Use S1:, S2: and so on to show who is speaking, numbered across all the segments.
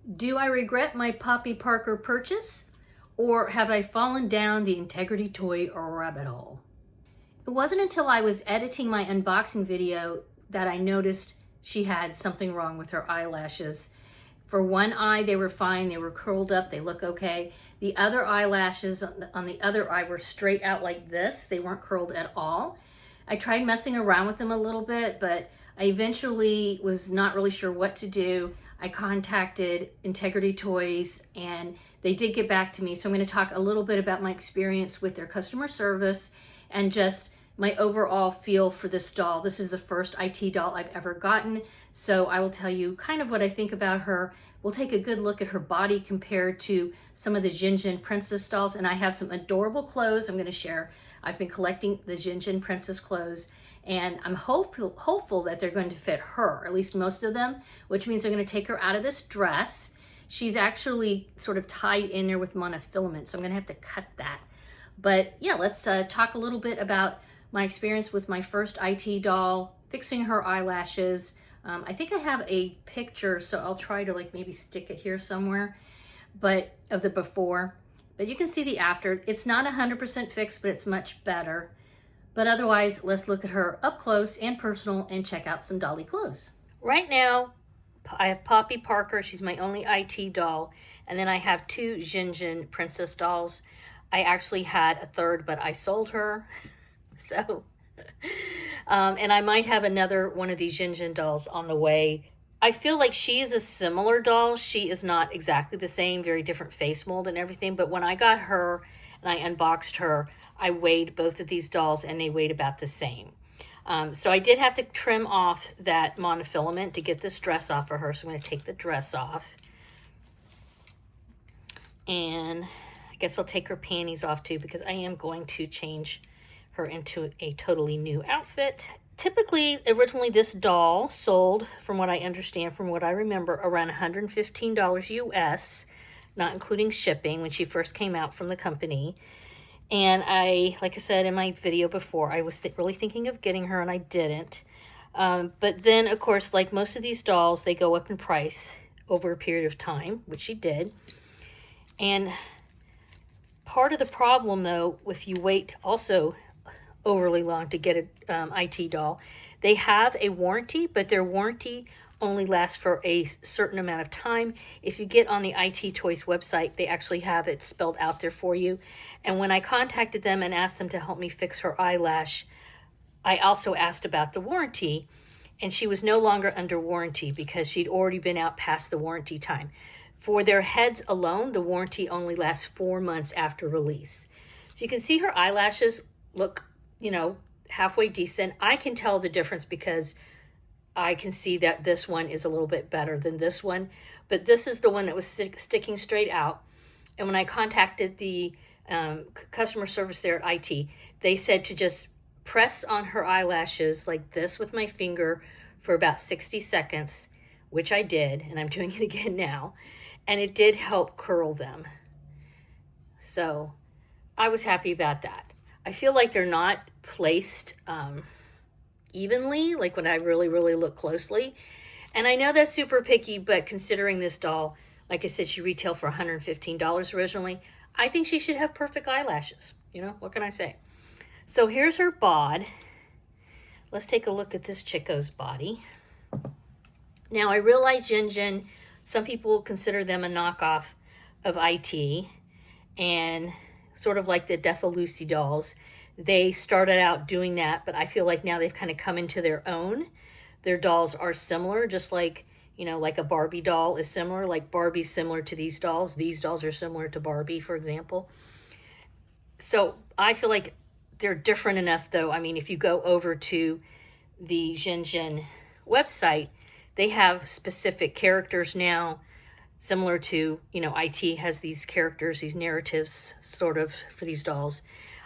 S1: Do I regret my Poppy Parker purchase, or have I fallen down the Integrity Toy rabbit hole? It wasn't until I was editing my unboxing video that I noticed she had something wrong with her eyelashes. For one eye, they were fine. They were curled up. They look okay. The other eyelashes on the other eye were straight out like this. They weren't curled at all. I tried messing around with them a little bit, but I eventually was not really sure what to do. I contacted Integrity Toys and they did get back to me. So I'm going to talk a little bit about my experience with their customer service and just my overall feel for this doll. This is the first IT doll I've ever gotten, so I will tell you kind of what I think about her. We'll take a good look at her body compared to some of the Xian Xian princess dolls, and I have some adorable clothes I'm going to share. I've been collecting the Xian Xian princess clothes, and I'm hopeful that they're going to fit her, at least most of them, which means they're going to take her out of this dress. She's actually sort of tied in there with monofilament, so I'm going to have to cut that. But yeah, let's talk a little bit about my experience with my first IT doll, fixing her eyelashes. I think I have a picture, so I'll try to like maybe stick it here somewhere, but of the before. But you can see the after. It's not 100% fixed, but it's much better. But otherwise, let's look at her up close and personal and check out some dolly clothes. Right now, I have Poppy Parker. She's my only IT doll. And then I have two Xian Xian princess dolls. I actually had a third, but I sold her. So, and I might have another one of these Xian Xian dolls on the way. I feel like she is a similar doll. She is not exactly the same, very different face mold and everything. But when I got her and I unboxed her, I weighed both of these dolls and they weighed about the same. So I did have to trim off that monofilament to get this dress off of her. So I'm going to take the dress off. And I guess I'll take her panties off too, because I am going to change her into a totally new outfit. Typically, originally this doll sold, from what I understand, from what I remember, around $115 US, not including shipping, when she first came out from the company. And like I said in my video before, I was really thinking of getting her and I didn't. But then, of course, like most of these dolls, they go up in price over a period of time, which she did. And part of the problem, though, if you wait also overly long to get an IT doll, they have a warranty, but their warranty only lasts for a certain amount of time. If you get on the IT Toys website, they actually have it spelled out there for you. And when I contacted them and asked them to help me fix her eyelash, I also asked about the warranty, and she was no longer under warranty because she'd already been out past the warranty time. For their heads alone, the warranty only lasts 4 months after release. So you can see her eyelashes look, you know, halfway decent. I can tell the difference because I can see that this one is a little bit better than this one, but this is the one that was sticking straight out. And when I contacted the customer service there at IT, they said to just press on her eyelashes like this with my finger for about 60 seconds, which I did, and I'm doing it again now, and it did help curl them. So I was happy about that. I feel like they're not placed evenly, like when I really look closely. And I know that's super picky, but considering this doll, like I said, she retailed for $115 originally, I think she should have perfect eyelashes. You know, what can I say? So here's her bod. Let's take a look at this Chico's body. Now, I realize Xian Xian, some people consider them a knockoff of IT, and sort of like the Defalusi dolls. They started out doing that, but I feel like now they've kind of come into their own. Their dolls are similar, just like, you know, like a Barbie doll is similar, like Barbie's similar to these dolls. These dolls are similar to Barbie, for example. So I feel like they're different enough, though. I mean, if you go over to the Xian Xian website, they have specific characters now, similar to, you know, IT has these characters, these narratives, sort of, for these dolls.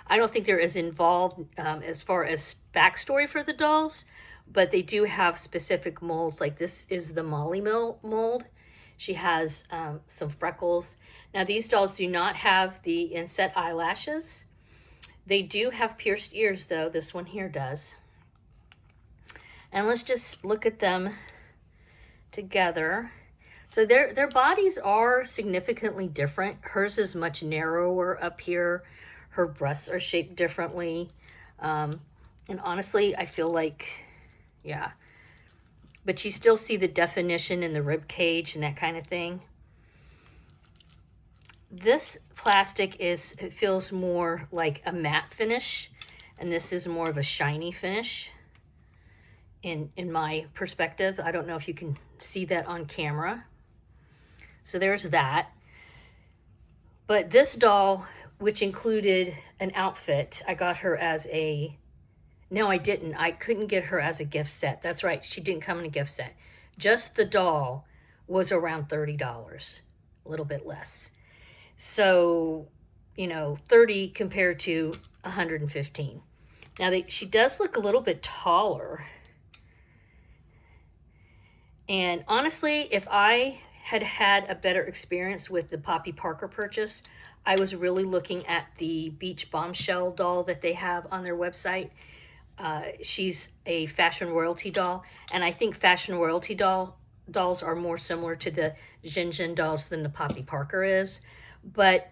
S1: I don't think they're as involved as far as backstory for the dolls, but they do have specific molds. Like this is the Molly mold. She has some freckles. Now these dolls do not have the inset eyelashes. They do have pierced ears, though. This one here does. And let's just look at them together. So their bodies are significantly different. Hers is much narrower up here. Her breasts are shaped differently. And honestly, I feel like, yeah. But you still see the definition in the rib cage and that kind of thing. This plastic it feels more like a matte finish, and this is more of a shiny finish in my perspective. I don't know if you can see that on camera. So there's that. But this doll, which included an outfit, I got her as a, no, I didn't. I couldn't get her as a gift set. That's right. She didn't come in a gift set. Just the doll was around $30, a little bit less. So, you know, 30 compared to 115. Now, she does look a little bit taller. And honestly, if I had had a better experience with the Poppy Parker purchase, I was really looking at the Beach Bombshell doll that they have on their website. She's a fashion royalty doll, and I think fashion royalty dolls are more similar to the Xian Xian dolls than the Poppy Parker is. But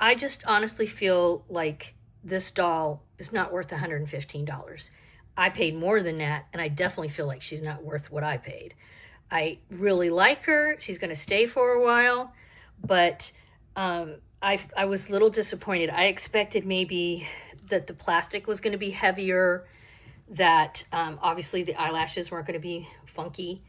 S1: I just honestly feel like this doll is not worth $115. I paid more than that, and I definitely feel like she's not worth what I paid. I really like her. She's going to stay for a while, but I was a little disappointed. I expected maybe that the plastic was going to be heavier, that obviously the eyelashes weren't going to be funky,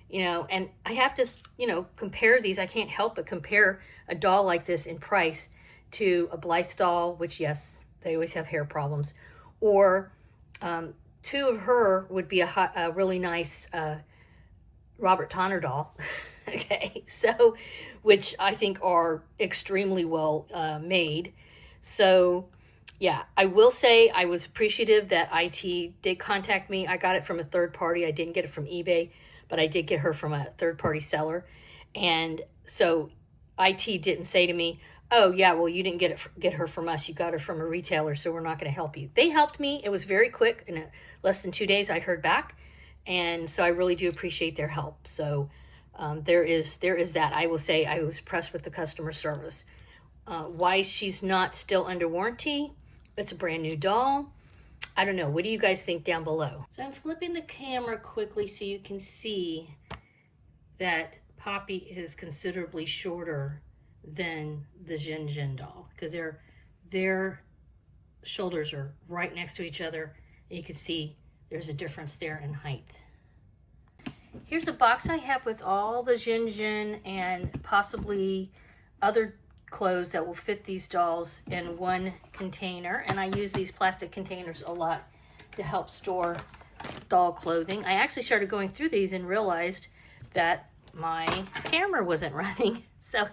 S1: you know, and I have to, you know, compare these. I can't help but compare a doll like this in price to a Blythe doll, which, yes, they always have hair problems, or two of her would be a really nice Robert Tonner doll. Okay, so, which I think are extremely well made. So yeah, I will say I was appreciative that IT did contact me. I got it from a third party. I didn't get it from eBay, but I did get her from a third party seller. And so IT didn't say to me, oh yeah, well, you didn't get her from us. You got her from a retailer, so we're not going to help you. They helped me. It was very quick. In less than 2 days, I heard back. And so I really do appreciate their help. So there is that. I will say I was impressed with the customer service. Why she's not still under warranty? It's a brand new doll. I don't know. What do you guys think down below? So I'm flipping the camera quickly so you can see that Poppy is considerably shorter than the Xian Xian doll, because their shoulders are right next to each other. And you can see there's a difference there in height. Here's a box I have with all the Xian Xian and possibly other clothes that will fit these dolls in one container. And I use these plastic containers a lot to help store doll clothing. I actually started going through these and realized that my camera wasn't running. So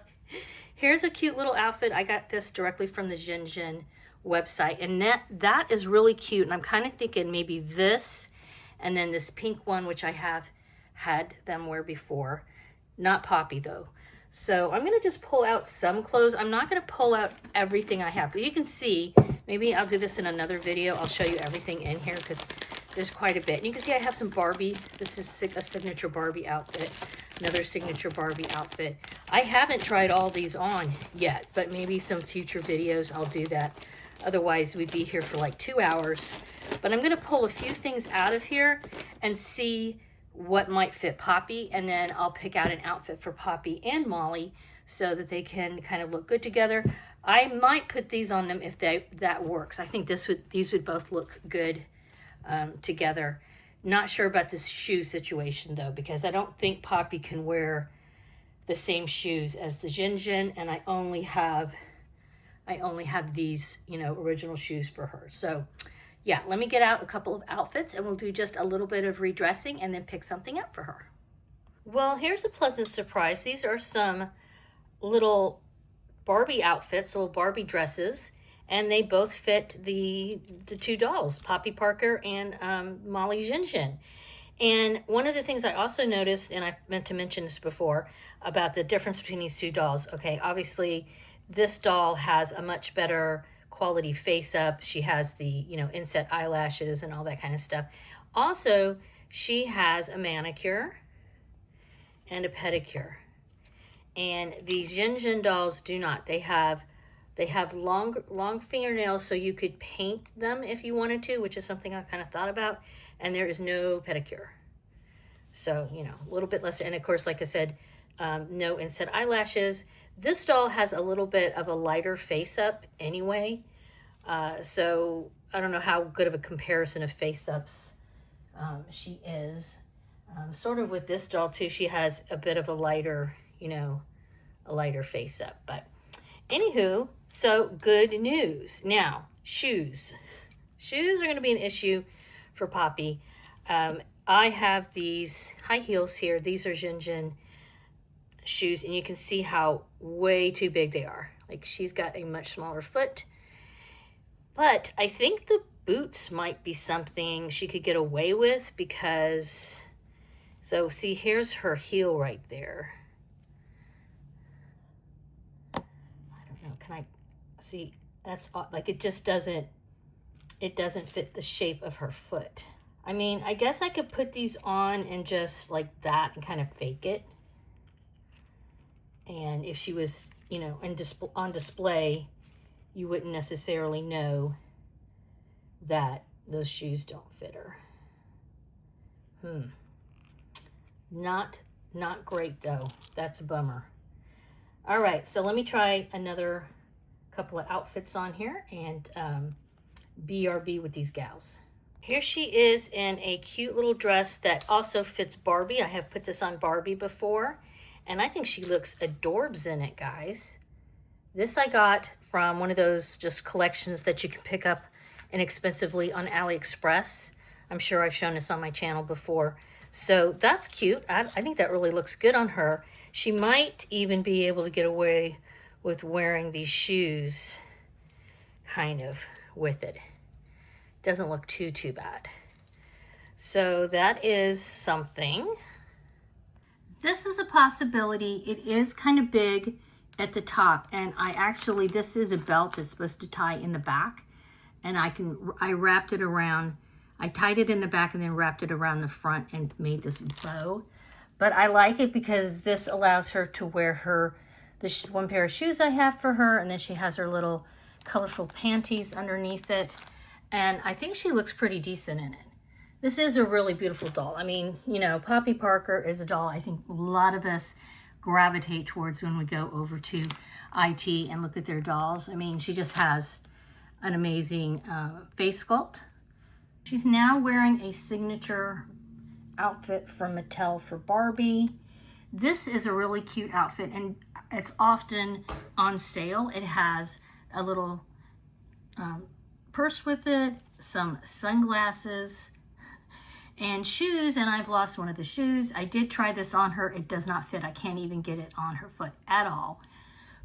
S1: here's a cute little outfit. I got this directly from the Xian Xian website, and that is really cute. And I'm kind of thinking maybe this and then this pink one, which I have had them wear before. Not Poppy though. So I'm gonna just pull out some clothes. I'm not gonna pull out everything I have, but you can see, maybe I'll do this in another video. I'll show you everything in here because there's quite a bit. And you can see I have some Barbie. This is a signature Barbie outfit, another signature Barbie outfit. I haven't tried all these on yet, but maybe some future videos I'll do that. Otherwise, we'd be here for like 2 hours. But I'm going to pull a few things out of here and see what might fit Poppy. And then I'll pick out an outfit for Poppy and Molly so that they can kind of look good together. I might put these on them if that works. I think these would both look good together. Not sure about this shoe situation, though, because I don't think Poppy can wear the same shoes as the Xian Xian, and I only have these, you know, original shoes for her. So yeah, let me get out a couple of outfits and we'll do just a little bit of redressing and then pick something up for her. Well, here's a pleasant surprise. These are some little Barbie outfits, little Barbie dresses, and they both fit the two dolls, Poppy Parker and Molly Xian Xian. And one of the things I also noticed, and I meant to mention this before, about the difference between these two dolls. Okay, obviously this doll has a much better quality face up. She has the, you know, inset eyelashes and all that kind of stuff. Also, she has a manicure and a pedicure. And the Xian Xian dolls do not. They have long fingernails, so you could paint them if you wanted to, which is something I kind of thought about. And there is no pedicure. So, you know, a little bit less. And of course, like I said, no inset eyelashes. This doll has a little bit of a lighter face up anyway. So I don't know how good of a comparison of face ups she is. Sort of with this doll too, she has a bit of a lighter, you know, a lighter face up. But anywho, so good news. Now, shoes. Shoes are going to be an issue for Poppy. I have these high heels here. These are Xian Xian shoes, and you can see how way too big they are. Like, she's got a much smaller foot. But I think the boots might be something she could get away with because, so see, here's her heel right there. I don't know, can I see? That's like, it just doesn't, it doesn't fit the shape of her foot. I mean, I guess I could put these on and just like that and kind of fake it. And if she was, you know, on display, you wouldn't necessarily know that those shoes don't fit her. Not great though. That's a bummer. All right, so let me try another couple of outfits on here and BRB with these gals. Here she is in a cute little dress that also fits Barbie. I have put this on Barbie before, and I think she looks adorbs in it, guys. This I got from one of those just collections that you can pick up inexpensively on AliExpress. I'm sure I've shown this on my channel before. So that's cute. I think that really looks good on her. She might even be able to get away with wearing these shoes kind of with it. Doesn't look too bad. So that is something. This is a possibility. It is kind of big at the top, and this is a belt that's supposed to tie in the back, and I wrapped it around. I tied it in the back and then wrapped it around the front and made this bow. But I like it because this allows her to wear the one pair of shoes I have for her, and then she has her little colorful panties underneath it. And I think she looks pretty decent in it. This is a really beautiful doll. I mean, you know, Poppy Parker is a doll I think a lot of us gravitate towards when we go over to IT and look at their dolls. I mean, she just has an amazing face sculpt. She's now wearing a signature outfit from Mattel for Barbie. This is a really cute outfit, and it's often on sale. It has a little purse with it, some sunglasses, and shoes, and I've lost one of the shoes. I did try this on her. It does not fit. I can't even get it on her foot at all.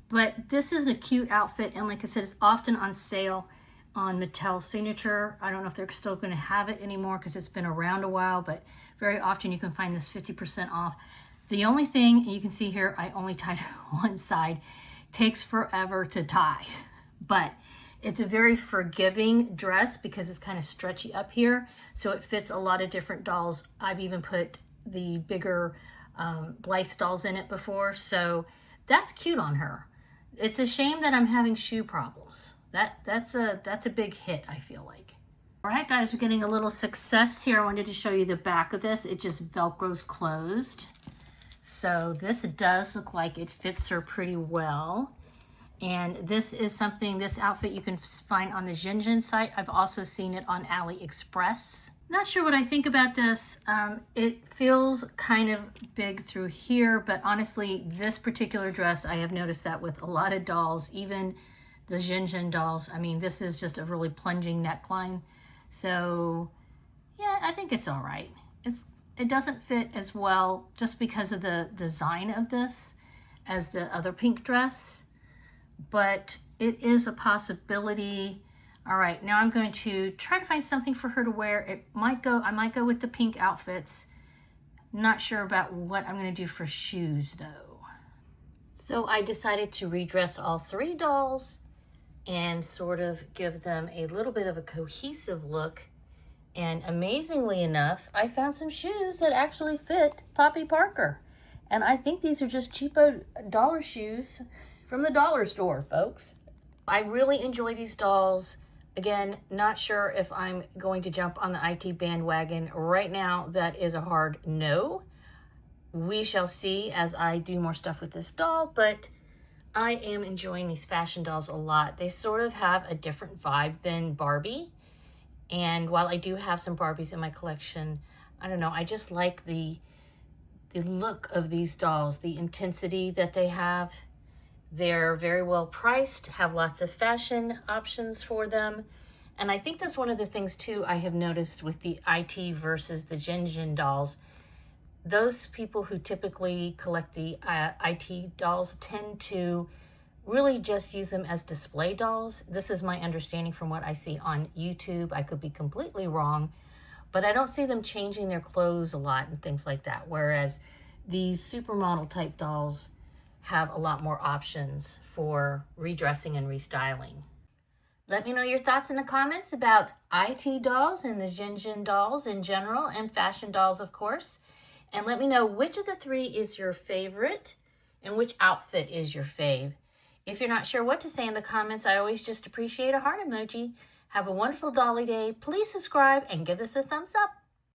S1: But this is a cute outfit, and like I said, it's often on sale on Mattel Signature. I don't know if they're still going to have it anymore because it's been around a while, but very often you can find this 50% off. The only thing, you can see here, I only tied one side. Takes forever to tie, but it's a very forgiving dress because it's kind of stretchy up here, so it fits a lot of different dolls. I've even put the bigger Blythe dolls in it before, so that's cute on her. It's a shame that I'm having shoe problems. That's a big hit, I feel like. All right, guys, we're getting a little success here. I wanted to show you the back of this. It just Velcros closed. So this does look like it fits her pretty well. And this is something, this outfit you can find on the Xian Xian site. I've also seen it on AliExpress. Not sure what I think about this. It feels kind of big through here, but honestly, this particular dress, I have noticed that with a lot of dolls, even the Xian Xian dolls. I mean, this is just a really plunging neckline. So yeah, I think it's all right. It doesn't fit as well just because of the design of this as the other pink dress, but it is a possibility. All right, now I'm going to try to find something for her to wear. I might go with the pink outfits. Not sure about what I'm going to do for shoes though. So I decided to redress all three dolls and sort of give them a little bit of a cohesive look. And amazingly enough, I found some shoes that actually fit Poppy Parker. And I think these are just cheapo dollar shoes from the dollar store, folks. I really enjoy these dolls. Again, not sure if I'm going to jump on the IT bandwagon right now. That is a hard no. We shall see as I do more stuff with this doll, but I am enjoying these fashion dolls a lot. They sort of have a different vibe than Barbie. And while I do have some Barbies in my collection, I don't know, I just like the look of these dolls, the intensity that they have. They're very well priced, have lots of fashion options for them. And I think that's one of the things too I have noticed with the IT versus the Xian Xian dolls. Those people who typically collect the IT dolls tend to really just use them as display dolls. This is my understanding from what I see on YouTube. I could be completely wrong, but I don't see them changing their clothes a lot and things like that. Whereas these supermodel type dolls have a lot more options for redressing and restyling. Let me know your thoughts in the comments about IT dolls and the Xian Xian dolls in general, and fashion dolls, of course. And let me know which of the three is your favorite and which outfit is your fave. If you're not sure what to say in the comments, I always just appreciate a heart emoji. Have a wonderful dolly day. Please subscribe and give this a thumbs up.